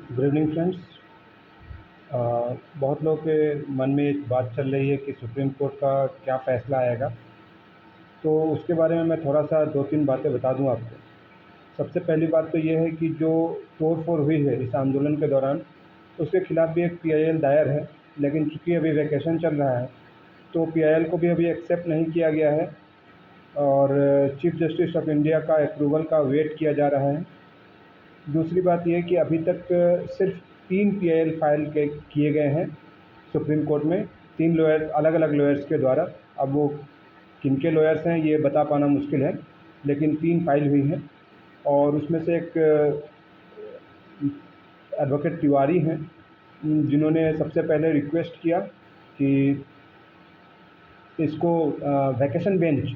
Good evening friends. बहुत लोगों के मन में एक बात चल रही है कि सुप्रीम कोर्ट का क्या फ़ैसला आएगा। तो उसके बारे में मैं थोड़ा-सा 2-3 बातें बता दूँ आपको। सबसे पहली बात तो ये है कि जो तोड़-फोड़ हुई है इस आंदोलन के दौरान, उसके खिलाफ़ भी एक पीआईएल दायर है। लेकिन चूँकि अभी वैकेशन चल रहा है, तो पीआईएल को भी अभी एक्सेप्ट नहीं किया गया है और चीफ़ जस्टिस ऑफ़ इंडिया का अप्रूवल का वेट किया जा रहा है। दूसरी बात ये है कि अभी तक सिर्फ 3 पीआईएल फाइल किए गए हैं सुप्रीम कोर्ट में, 3 लॉयर अलग-अलग लॉयर्स के द्वारा। अब वो किनके लॉयर्स हैं ये बता पाना मुश्किल है, लेकिन 3 फाइल हुई हैं और उसमें से एक एडवोकेट तिवारी हैं, जिन्होंने सबसे पहले रिक्वेस्ट किया कि इसको वैकेशन बेंच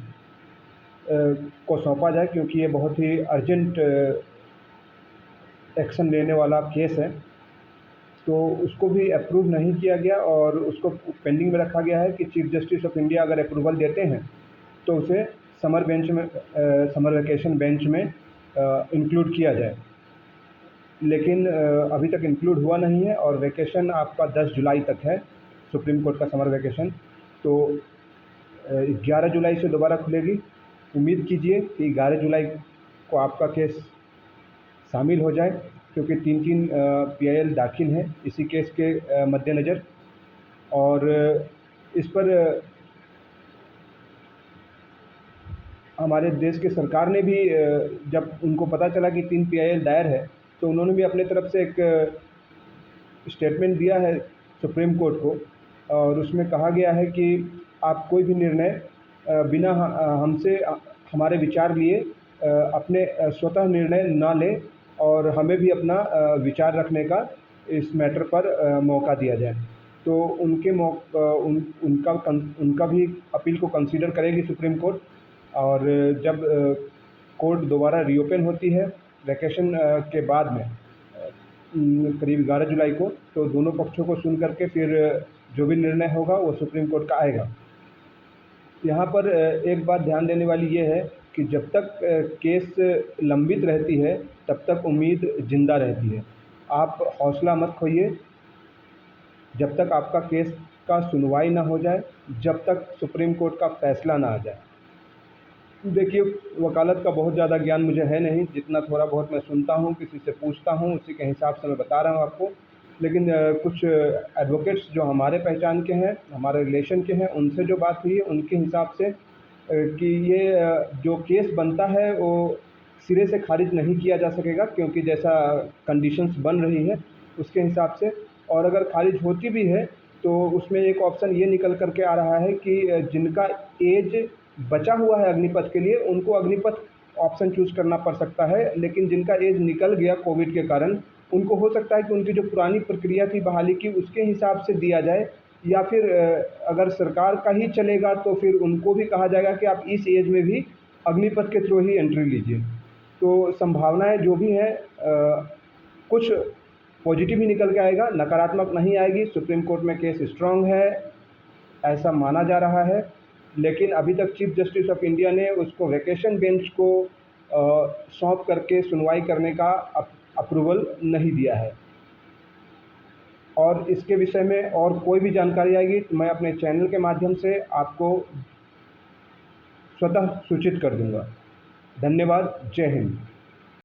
को सौंपा जाए, क्योंकि ये बहुत ही अर्जेंट एक्शन लेने वाला केस है। तो उसको भी अप्रूव नहीं किया गया और उसको पेंडिंग में रखा गया है कि चीफ़ जस्टिस ऑफ़ इंडिया अगर अप्रूवल देते हैं तो उसे समर वैकेशन बेंच में इंक्लूड किया जाए। लेकिन अभी तक इंक्लूड हुआ नहीं है और वैकेशन आपका 10 जुलाई तक है, सुप्रीम कोर्ट का समर वैकेशन। तो 11 जुलाई से दोबारा खुलेगी। उम्मीद कीजिए कि 11 जुलाई को आपका केस शामिल हो जाए, क्योंकि 3-3 पीआईएल दाखिल हैं इसी केस के मद्देनज़र। और इस पर हमारे देश की सरकार ने भी जब उनको पता चला कि 3 पीआईएल दायर है, तो उन्होंने भी अपने तरफ से एक स्टेटमेंट दिया है सुप्रीम कोर्ट को और उसमें कहा गया है कि आप कोई भी निर्णय बिना हमसे हमारे विचार लिए अपने स्वतः निर्णय ना लें और हमें भी अपना विचार रखने का इस मैटर पर मौका दिया जाए। तो उनका भी अपील को कंसीडर करेगी सुप्रीम कोर्ट। और जब कोर्ट दोबारा रीओपन होती है वैकेशन के बाद में करीब 11 जुलाई को, तो दोनों पक्षों को सुन करके फिर जो भी निर्णय होगा वो सुप्रीम कोर्ट का आएगा। यहाँ पर एक बात ध्यान देने वाली ये है कि जब तक केस लंबित रहती है तब तक उम्मीद ज़िंदा रहती है। आप हौसला मत खोइए जब तक आपका केस का सुनवाई ना हो जाए, जब तक सुप्रीम कोर्ट का फ़ैसला ना आ जाए। देखिए, वकालत का बहुत ज़्यादा ज्ञान मुझे है नहीं, जितना थोड़ा बहुत मैं सुनता हूँ, किसी से पूछता हूँ, उसी के हिसाब से मैं बता रहा हूँ आपको। लेकिन कुछ एडवोकेट्स जो हमारे पहचान के हैं, हमारे रिलेशन के हैं, उनसे जो बात हुई है उनके हिसाब से कि ये जो केस बनता है वो सिरे से खारिज नहीं किया जा सकेगा, क्योंकि जैसा कंडीशंस बन रही हैं उसके हिसाब से। और अगर खारिज होती भी है तो उसमें एक ऑप्शन ये निकल कर के आ रहा है कि जिनका एज बचा हुआ है अग्निपथ के लिए, उनको अग्निपथ ऑप्शन चूज़ करना पड़ सकता है। लेकिन जिनका एज निकल गया कोविड के कारण, उनको हो सकता है कि उनकी जो पुरानी प्रक्रिया थी बहाली की, उसके हिसाब से दिया जाए, या फिर अगर सरकार का ही चलेगा तो फिर उनको भी कहा जाएगा कि आप इस एज में भी अग्निपथ के थ्रू ही एंट्री लीजिए। तो संभावनाएँ जो भी हैं कुछ पॉजिटिव ही निकल के आएगा, नकारात्मक नहीं आएगी। सुप्रीम कोर्ट में केस स्ट्रॉन्ग है, ऐसा माना जा रहा है। लेकिन अभी तक चीफ़ जस्टिस ऑफ़ इंडिया ने उसको वैकेशन बेंच को सौंप करके सुनवाई करने का अप्रूवल नहीं दिया है। और इसके विषय में और कोई भी जानकारी आएगी तो मैं अपने चैनल के माध्यम से आपको स्वतः सूचित कर दूँगा। धन्यवाद। जय हिंद।